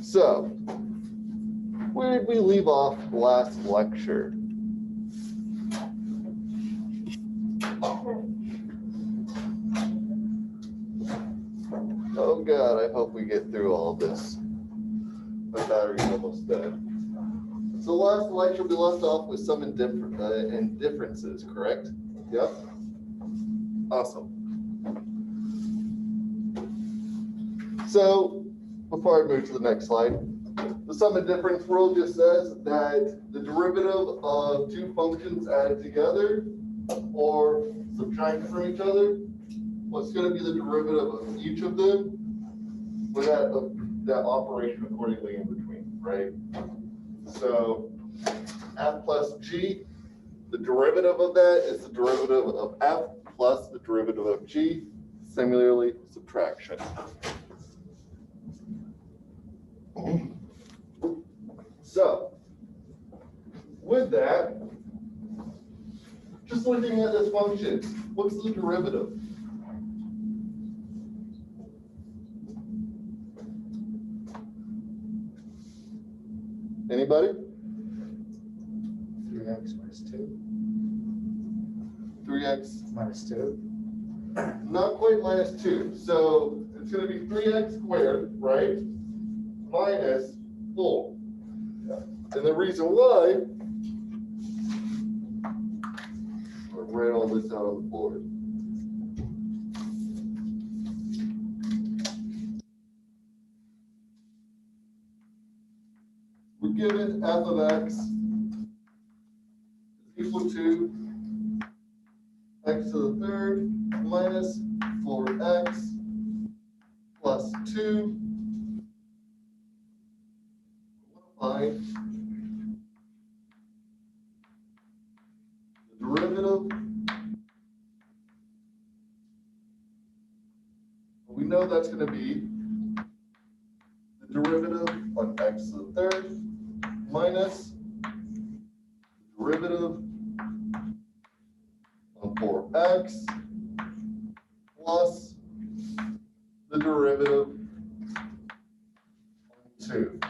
So, where did we leave off last lecture? Oh God, I hope we get through all this. My battery's almost dead. So last lecture we left off with some indifferences, correct? Yep. Awesome. So, before I move to the next slide, the sum and difference rule just says that the derivative of two functions added together or subtracted from each other, what's going to be the derivative of each of them with that operation accordingly in between, right? So f plus g, the derivative of that is the derivative of f plus the derivative of g, similarly subtraction. So, with that, just looking at this function, what's the derivative? Anybody? 3x minus 2. 3x minus 2. Not quite minus 2. So it's going to be 3x squared, right? Minus 4. And the reason why, I'll write all this out on the board. We're given f of x is equal to x to the third minus 4x plus 2. Find the derivative. We know that's going to be the derivative on x to the third minus the derivative on 4x plus the derivative on 2.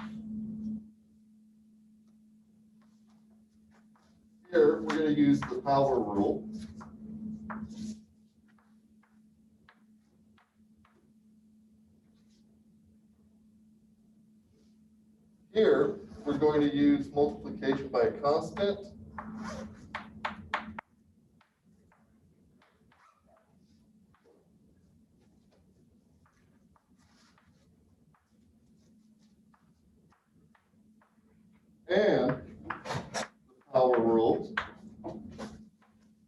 Here, we're going to use the power rule. Here, we're going to use multiplication by a constant. And the power rule.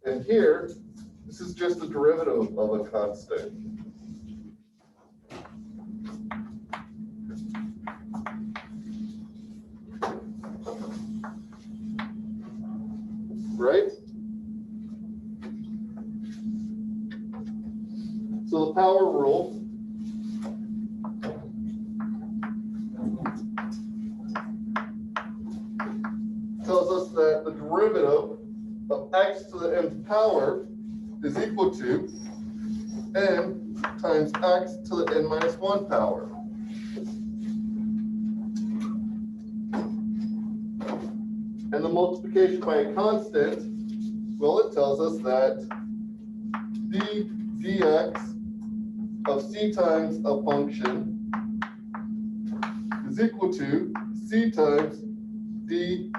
And here, this is just the derivative of a constant. Right? So the power rule tells us that the derivative of x to the nth power is equal to n times x to the n minus 1 power. And the multiplication by a constant, well, it tells us that d dx of c times a function is equal to c times d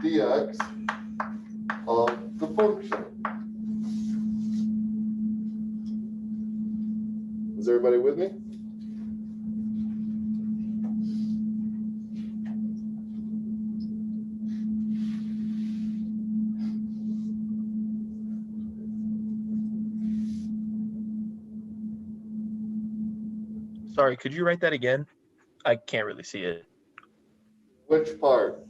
dx of the function. Is everybody with me? Sorry, could you write that again? I can't really see it. Which part?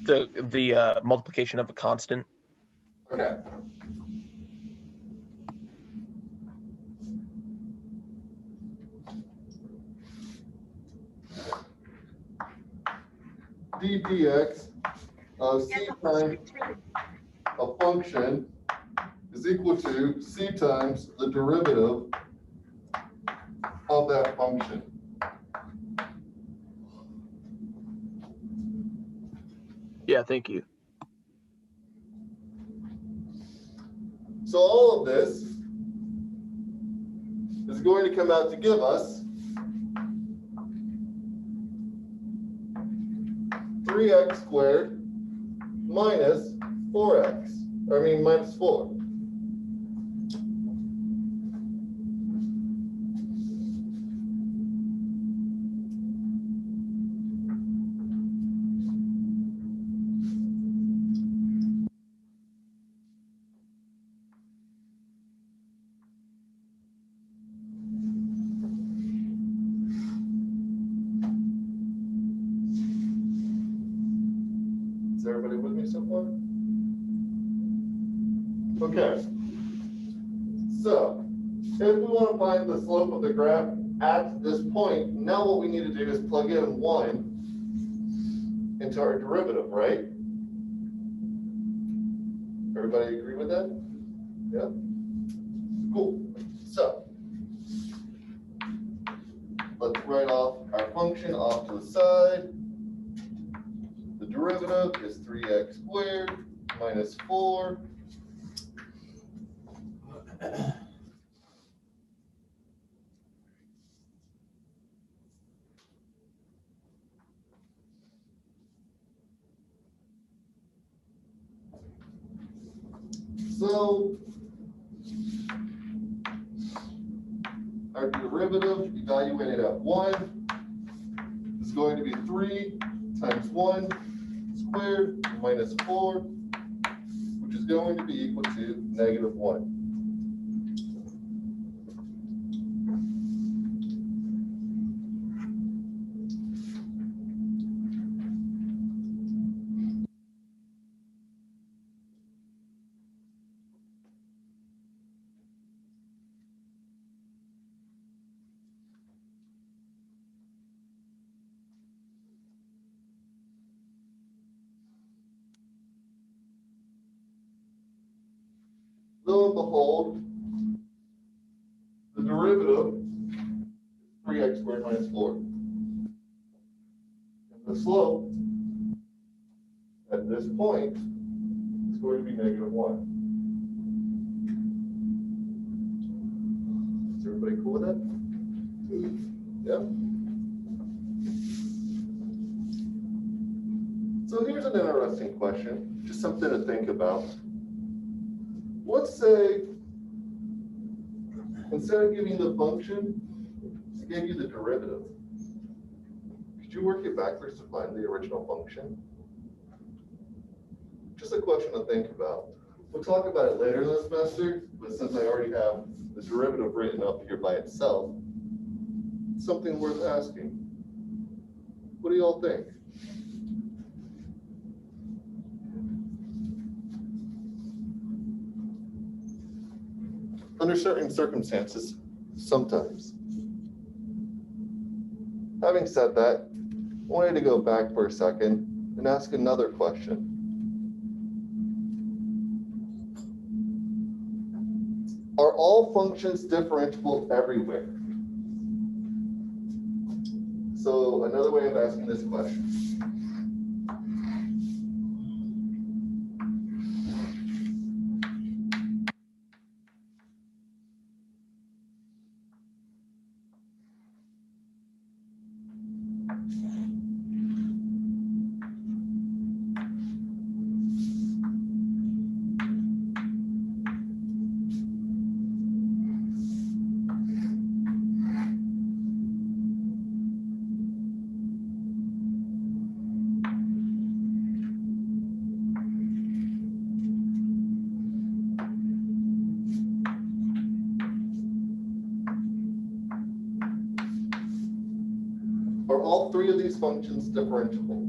The multiplication of a constant. Okay. d dx of c times a function is equal to c times the derivative of that function. Yeah, thank you. So all of this is going to come out to give us 3x squared minus 4x, minus 4. Is everybody with me so far? Okay. So, if we want to find the slope of the graph at this point, now what we need to do is plug in 1 into our derivative, right? Everybody agree with that? Yeah? Cool. So, let's write off our function off to the side. The derivative is 3x squared minus 4. So, our derivative evaluated at 1 is going to be 3 times 1 squared minus 4, which is going to be equal to -1. Lo and behold, the derivative is 3x squared minus 4. And the slope at this point is going to be -1. Is everybody cool with that? Yeah? So here's an interesting question, just something to think about. Let's say, instead of giving the function, I gave you the derivative. Could you work it backwards to find the original function? Just a question to think about. We'll talk about it later in the semester, but since I already have the derivative written up here by itself, it's something worth asking. What do you all think? Under certain circumstances, sometimes. Having said that, I wanted to go back for a second and ask another question. Are all functions differentiable everywhere? So another way of asking this question. Are all three of these functions differentiable?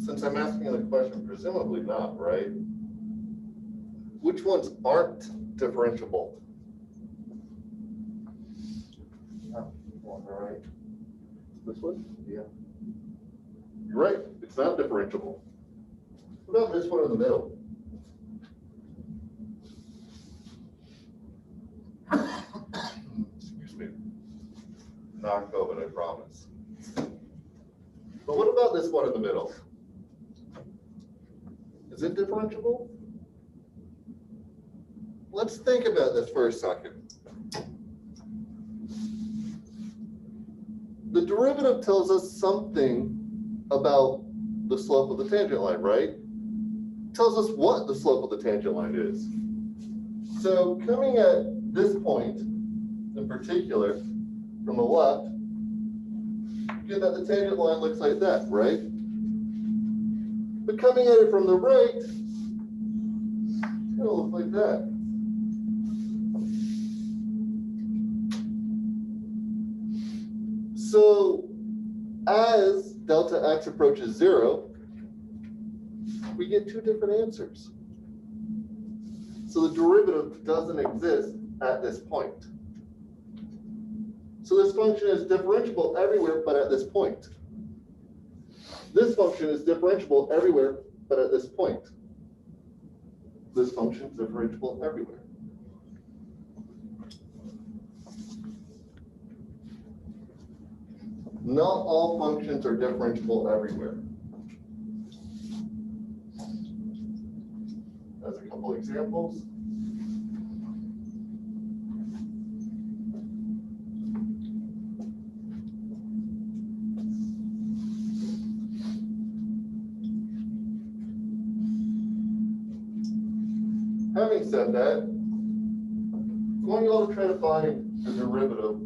Since I'm asking the question, presumably not, right? Which ones aren't differentiable? All right. This one? Yeah. You're right, it's not differentiable. What about this one in the middle? Excuse me. Not COVID, I promise. But what about this one in the middle? Is it differentiable? Let's think about this for a second. The derivative tells us something about the slope of the tangent line, right? It tells us what the slope of the tangent line is. So coming at this point in particular from the left, you get that the tangent line looks like that, right? But coming at it from the right, it'll look like that. So as delta x approaches 0, we get two different answers. So the derivative doesn't exist at this point. So this function is differentiable everywhere but at this point. This function is differentiable everywhere but at this point. This function is differentiable everywhere. Not all functions are differentiable everywhere. As a couple examples. Having said that, I want you all to try to find the derivative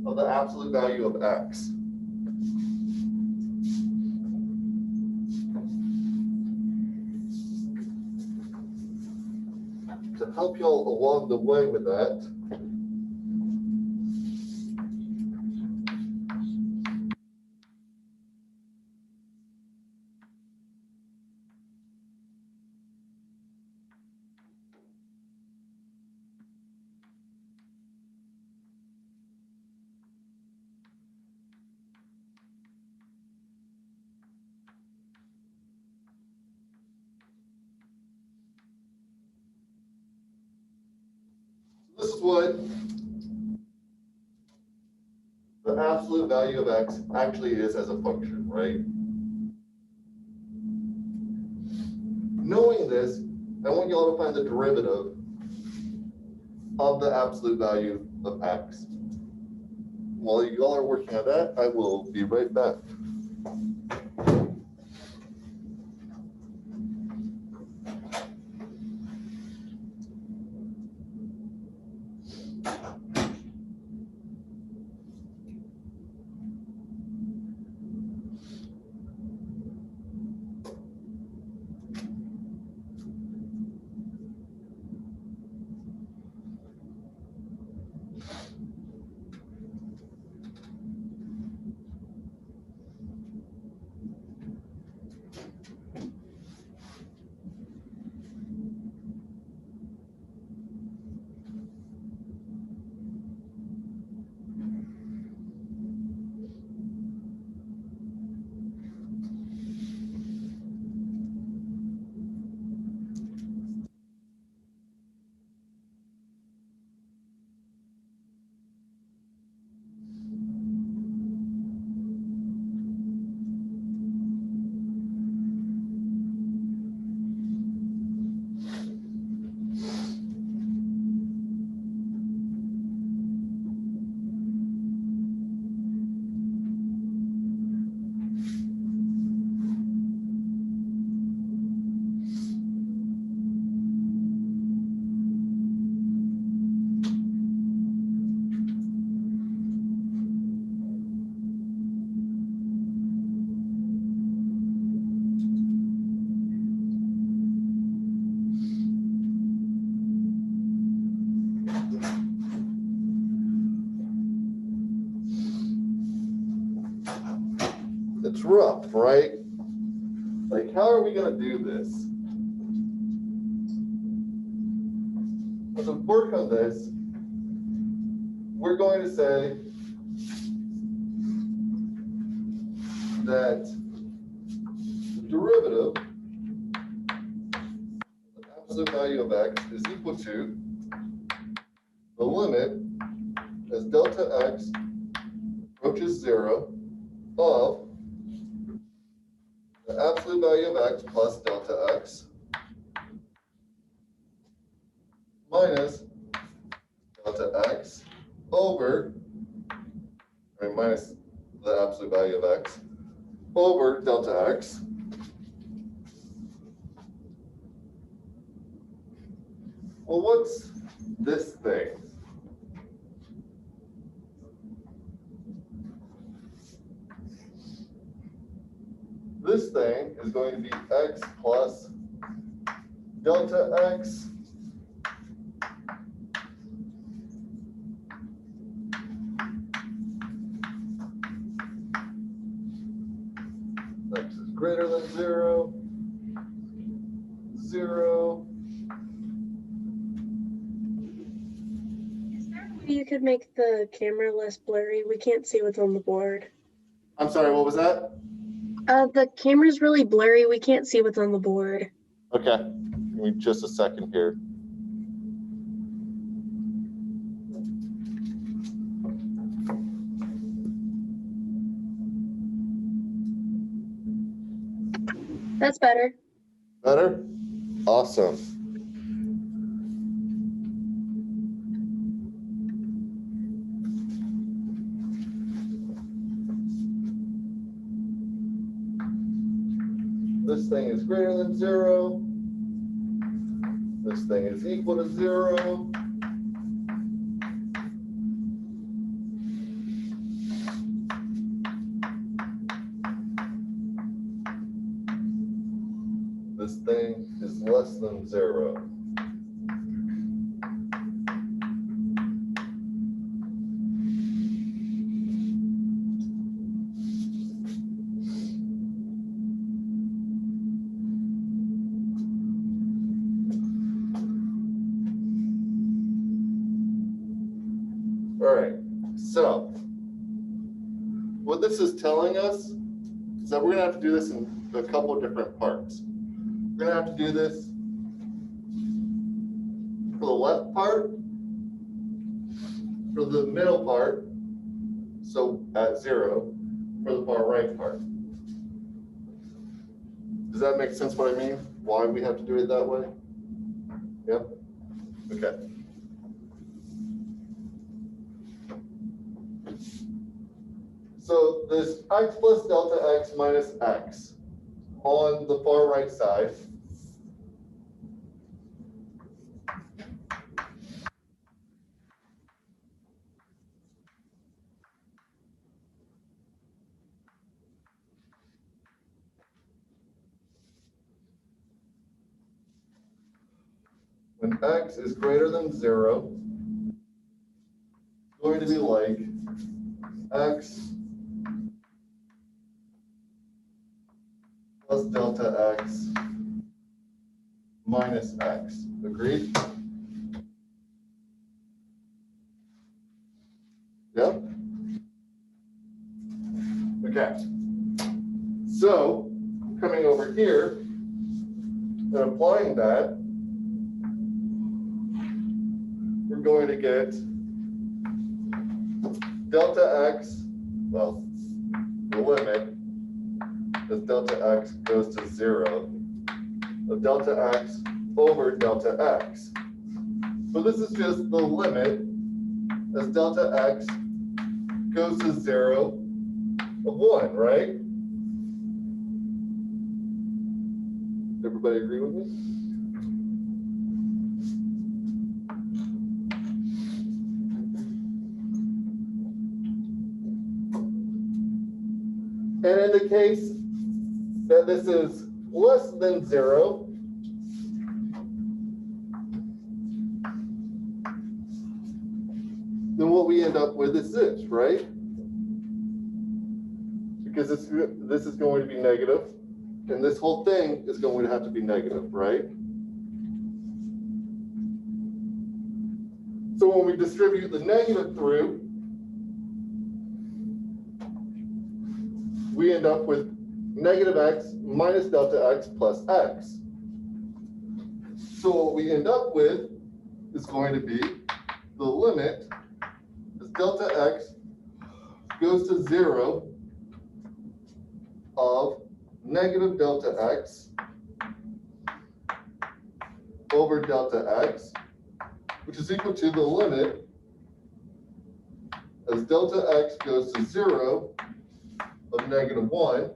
of the absolute value of x. To help you all along the way with that, this is what the absolute value of x actually is as a function, right? Knowing this, I want you all to find the derivative of the absolute value of x. While you all are working on that, I will be right back. It's rough, right? Like, how are we going to do this? To work on this, we're going to say that the derivative value of x is equal to the limit as delta x approaches 0 of the absolute value of x plus delta x minus delta x over, minus the absolute value of x over delta x well, what's this thing? This thing is going to be x plus delta x x is greater than 0, 0. Is there a way you could make the camera less blurry? We can't see what's on the board. I'm sorry, what was that? The camera's really blurry. We can't see what's on the board. Okay, give me just a second here. That's better. Better? Awesome. This thing is greater than 0. This thing is equal to 0. This thing is less than 0. All right, so what this is telling us is that we're going to have to do this in a couple of different parts. We're going to have to do this for the left part, for the middle part, so at 0, for the far right part. Does that make sense what I mean? Why we have to do it that way? Yep. Okay. So this x plus delta x minus x on the far right side when x is greater than 0, it's going to be like x plus delta x minus x. Agreed? Yep. Okay. So, coming over here and applying that, we're going to get delta x, well, the limit as delta x goes to 0 of delta x over delta x. So this is just the limit as delta x goes to 0 of 1, right? Everybody agree with me? And in the case that this is less than 0, then what we end up with is this, right? Because this is going to be negative, and this whole thing is going to have to be negative, right? So when we distribute the negative through, we end up with negative x minus delta x plus x. So what we end up with is going to be the limit as delta x goes to 0 of negative delta x over delta x, which is equal to the limit as delta x goes to 0 of negative 1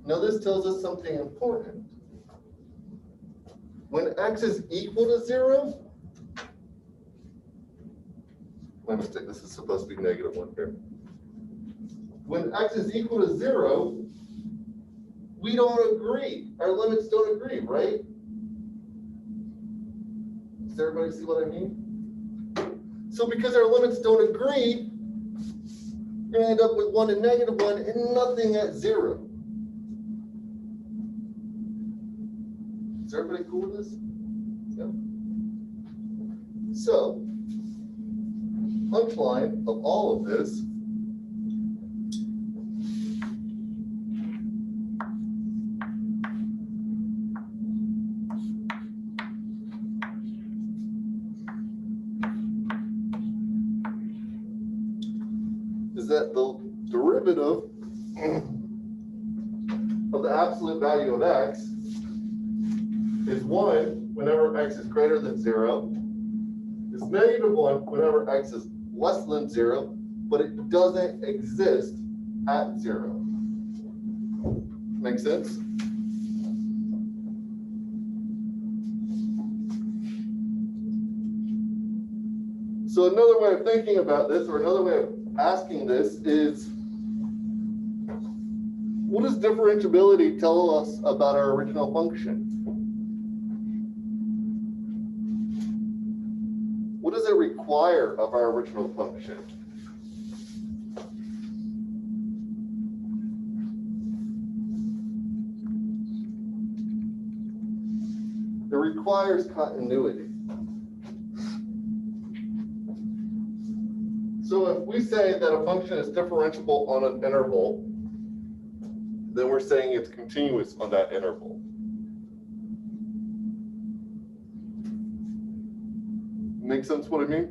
Now this tells us something important. When x is equal to 0, my mistake, this is supposed to be negative 1 here. When x is equal to 0, we don't agree. Our limits don't agree, right? Does everybody see what I mean? So because our limits don't agree, we're gonna end up with 1 and negative 1 and nothing at 0. Is everybody cool with this? Yeah. So, punchline of all of this is that the derivative of the absolute value of x is 1 whenever x is greater than 0, is negative 1 whenever x is less than 0, but it doesn't exist at 0. Make sense? So another way of thinking about this, or another way of asking this is, what does differentiability tell us about our original function? What does it require of our original function? It requires continuity. So if we say that a function is differentiable on an interval, then we're saying it's continuous on that interval. Make sense what I mean?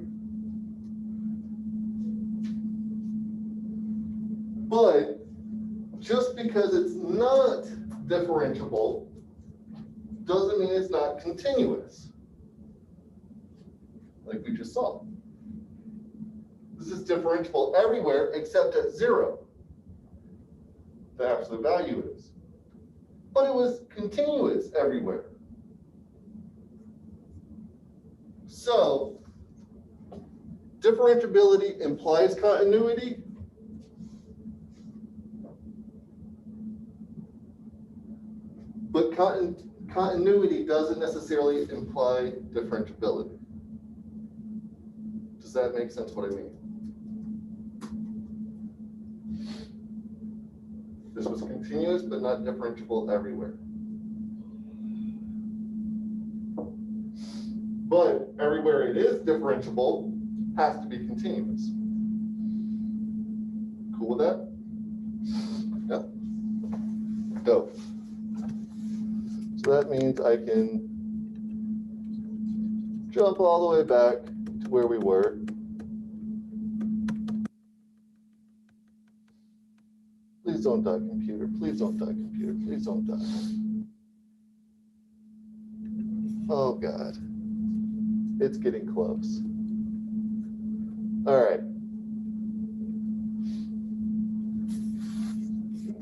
But just because it's not differentiable doesn't mean it's not continuous, like we just saw. This is differentiable everywhere except at 0. The absolute value is. But it was continuous everywhere. So, differentiability implies continuity. But continuity doesn't necessarily imply differentiability. Does that make sense what I mean? This was continuous but not differentiable everywhere. But everywhere it is differentiable has to be continuous. Cool with that? Yep. Dope. So that means I can jump all the way back to where we were. Please don't die, computer. Please don't die, computer. Please don't die. Oh, God. It's getting close. All right.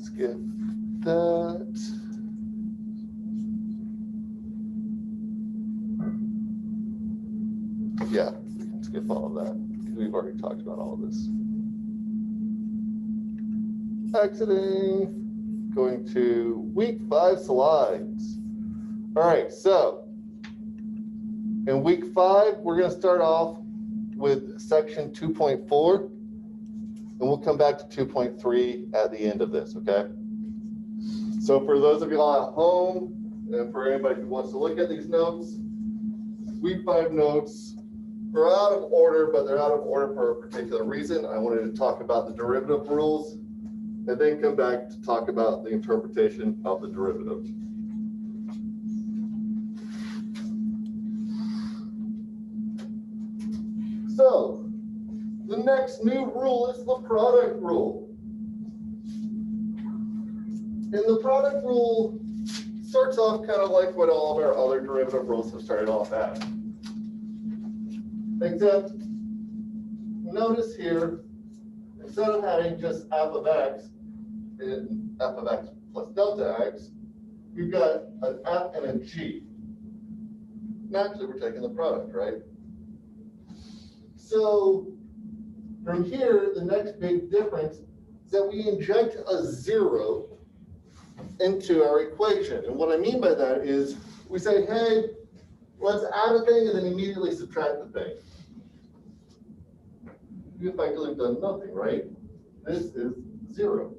Skip that. Yeah, we can skip all of that because we've already talked about all of this. Exiting, going to week 5 slides. All right, so in week 5, we're going to start off with section 2.4, and we'll come back to 2.3 at the end of this, okay? So for those of you all at home, and for anybody who wants to look at these notes, week 5 notes are out of order, but they're out of order for a particular reason. I wanted to talk about the derivative rules and then come back to talk about the interpretation of the derivative. So, the next new rule is the product rule. And the product rule starts off kind of like what all of our other derivative rules have started off at. Except, notice here, instead of having just f of x and f of x plus delta x, we've got an f and a g. Naturally, we're taking the product, right? So from here, the next big difference is that we inject a 0 into our equation. And what I mean by that is we say, hey, let's add a thing and then immediately subtract the thing. We effectively have done nothing, right? This is 0.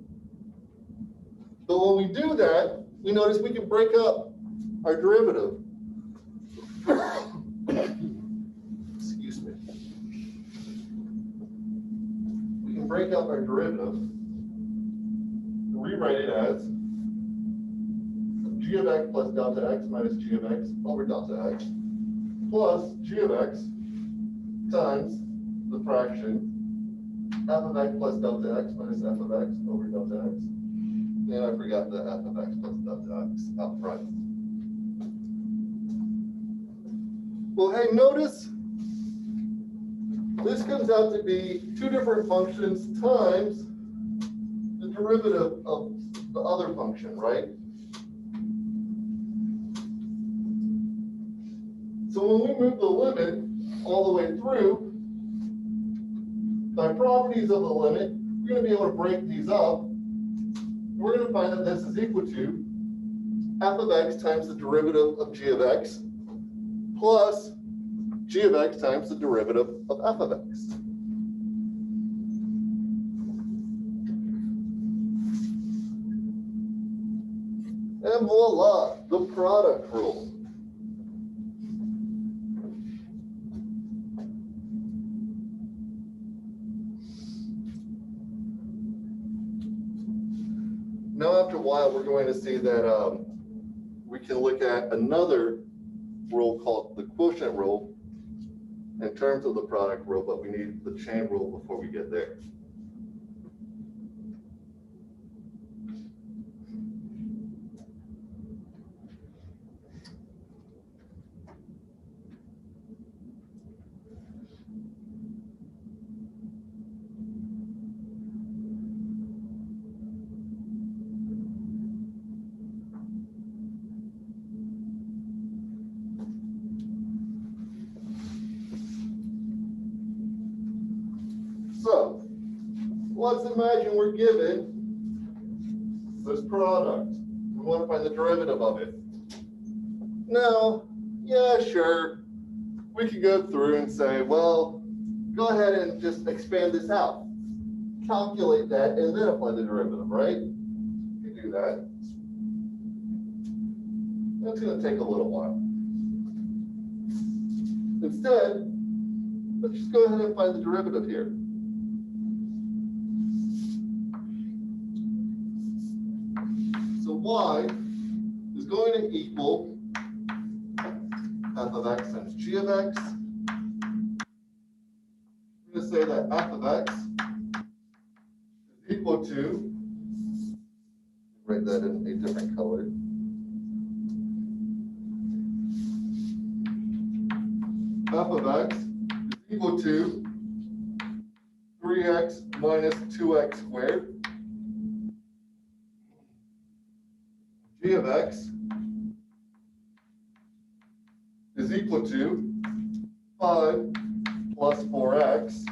But when we do that, we notice we can break up our derivative. Excuse me. We can break up our derivative, rewrite it as g of x plus delta x minus g of x over delta x plus g of x times the fraction f of x plus delta x minus f of x over delta x. And I forgot the f of x plus delta x up front. Well, hey, notice this comes out to be 2 different functions times the derivative of the other function, right? So when we move the limit all the way through, by properties of the limit, we're going to be able to break these up. We're going to find that this is equal to f of x times the derivative of g of x plus g of x times the derivative of f of x. And voila, the product rule. Now, after a while, we're going to see that we can look at another rule called the quotient rule in terms of the product rule, but we need the chain rule before we get there. So, let's imagine we're given this product. We want to find the derivative of it. Now, yeah, sure, we could go through and say, well, go ahead and just expand this out. Calculate that and then apply the derivative, right? You can do that. That's going to take a little while. Instead, let's just go ahead and find the derivative here. So y is going to equal f of x times g of x. We're going to say that f of x is equal to, write that in a different color. F of x is equal to 3x minus 2x squared. G of x is equal to 5 plus 4x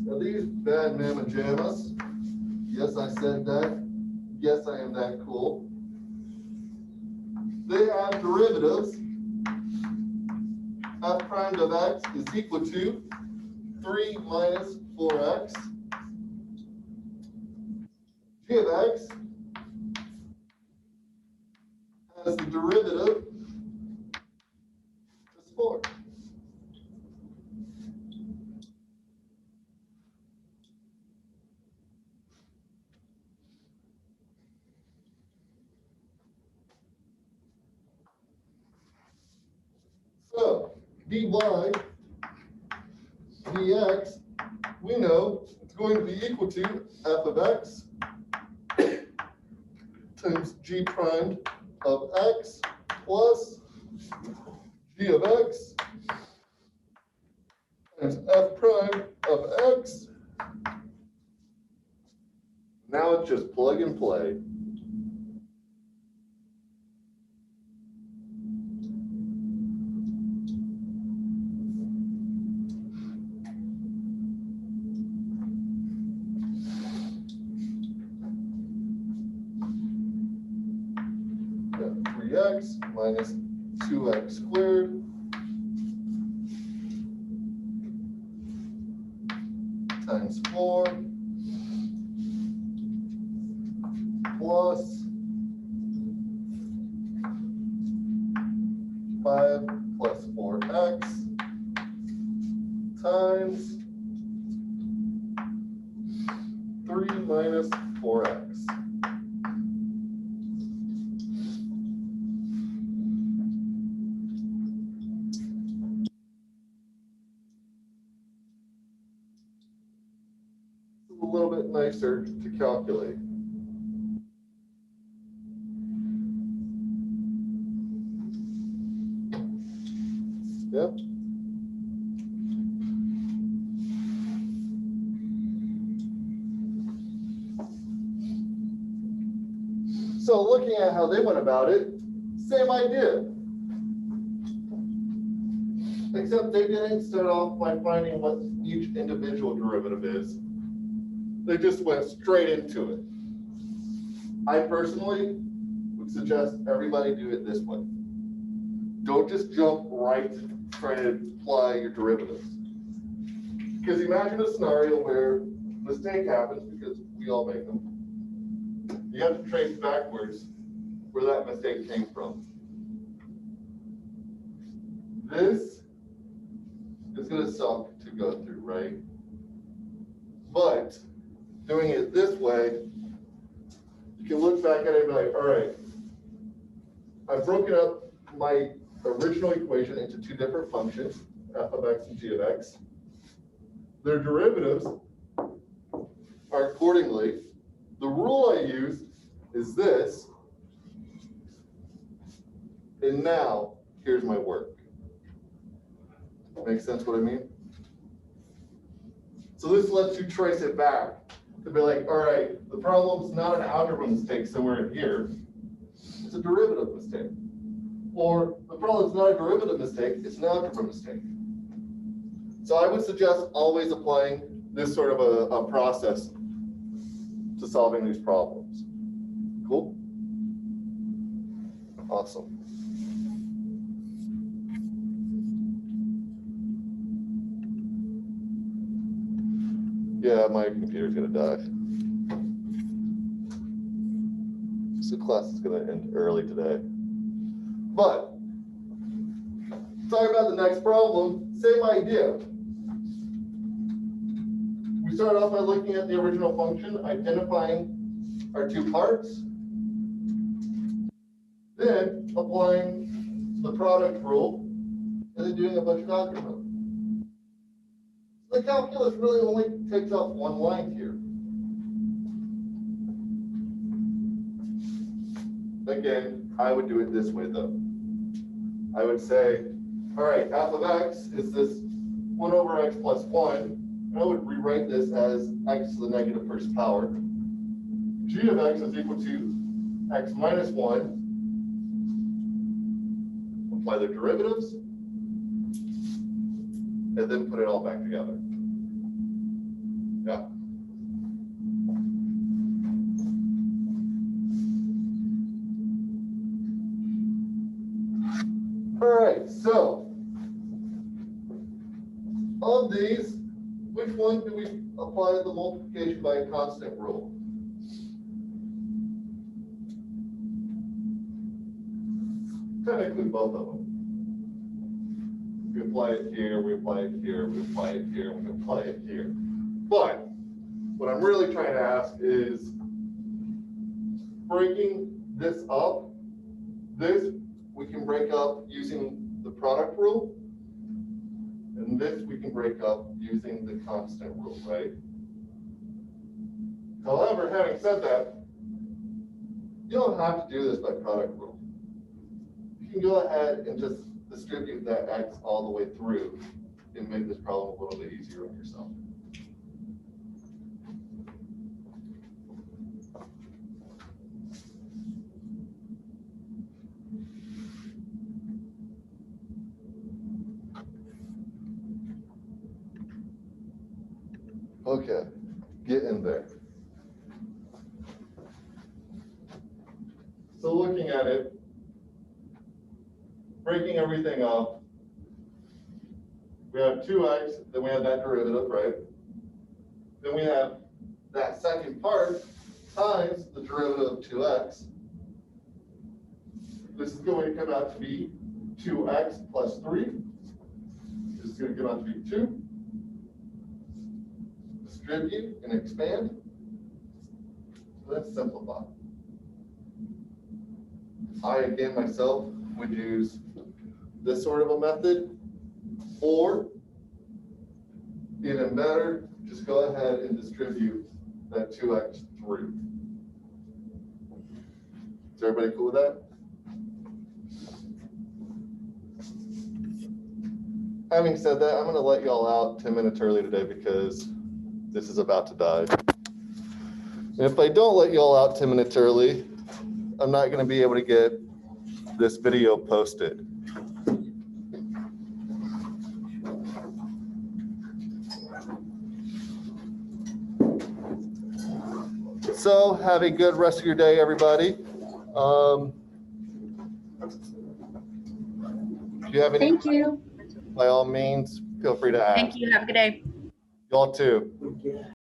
Now these bad mamma jammas, yes, I said that. Yes, I am that cool. They have derivatives. F prime of x is equal to 3 minus 4x. G of x has the derivative just 4. So, dy dx, we know it's going to be equal to f of x times g prime of x plus g of x times f prime of x. Now it's just plug and play. Yeah, 3x minus 2x squared times 4 plus 5 plus 4x times 3 minus 4x. It's a little bit nicer to calculate. Yep. So looking at how they went about it, same idea. Except they didn't start off by finding what each individual derivative is. They just went straight into it. I personally would suggest everybody do it this way. Don't just jump right trying to apply your derivatives. Because imagine a scenario where a mistake happens, because we all make them. You have to trace backwards where that mistake came from. This is going to suck to go through, right? But doing it this way, you can look back at it and be like, all right, I've broken up my original equation into two different functions, f of x and g of x. Their derivatives are accordingly. The rule I used is this, and now here's my work. Make sense what I mean? So this lets you trace it back to be like, all right, the problem's not an algebra mistake somewhere in here, it's a derivative mistake. Or the problem's not a derivative mistake, it's an algebra mistake. So I would suggest always applying this sort of a process to solving these problems. Cool? Awesome. Yeah, my computer's gonna die. So class is gonna end early today. But, talking about the next problem, same idea. We started off by looking at the original function, identifying our two parts, then applying the product rule, and then doing a bunch of algebra. The calculus really only takes up one line here. Again, I would do it this way though. I would say, all right, f of x is this 1 over x plus 1. I would rewrite this as x to the negative first power. G of x is equal to x minus 1. Apply the derivatives, and then put it all back together. Yeah. All right, so of these, which one do we apply the multiplication by a constant rule? Technically, both of them. We apply it here, we apply it here, we apply it here, we apply it here. But what I'm really trying to ask is breaking this up. This we can break up using the product rule, and this we can break up using the constant rule, right? However, having said that, you don't have to do this by product rule. You can go ahead and just distribute that x all the way through and make this problem a little bit easier on yourself. Okay, get in there. So looking at it, breaking everything up, we have 2x, then we have that derivative, right? Then we have that second part times the derivative of 2x. This is going to come out to be 2x plus 3. This is going to come out to be 2. Distribute and expand. So let's simplify. I, again, myself, would use this sort of a method, or even better, just go ahead and distribute that 2x through. Is everybody cool with that? Having said that, I'm going to let y'all out 10 minutes early today because this is about to die. And if I don't let y'all out 10 minutes early, I'm not going to be able to get this video posted. So have a good rest of your day, everybody. Do you have any? Thank you. By all means, feel free to ask. Thank you. Have a good day. Y'all too.